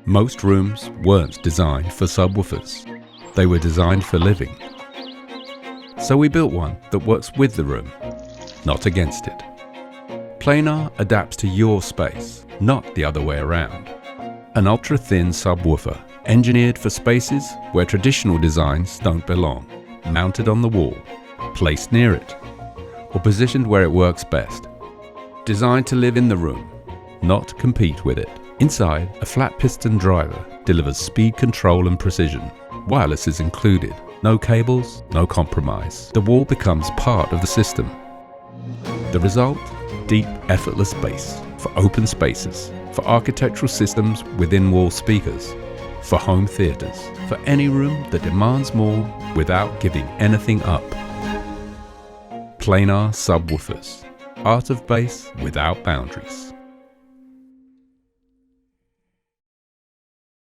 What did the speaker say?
Most rooms weren't designed for subwoofers. They were designed for living. So we built one that works with the room, not against it. Planar adapts to your space, not the other way around. An ultra-thin subwoofer, engineered for spaces where traditional designs don't belong, mounted on the wall, placed near it, or positioned where it works best. Designed to live in the room, not compete with it. Inside, a flat piston driver delivers speed control and precision. Wireless is included. No cables, no compromise. The wall becomes part of the system. The result? Deep, effortless bass for open spaces, for architectural systems within wall speakers, for home theaters, for any room that demands more without giving anything up. Planar Subwoofers. Art of bass without boundaries.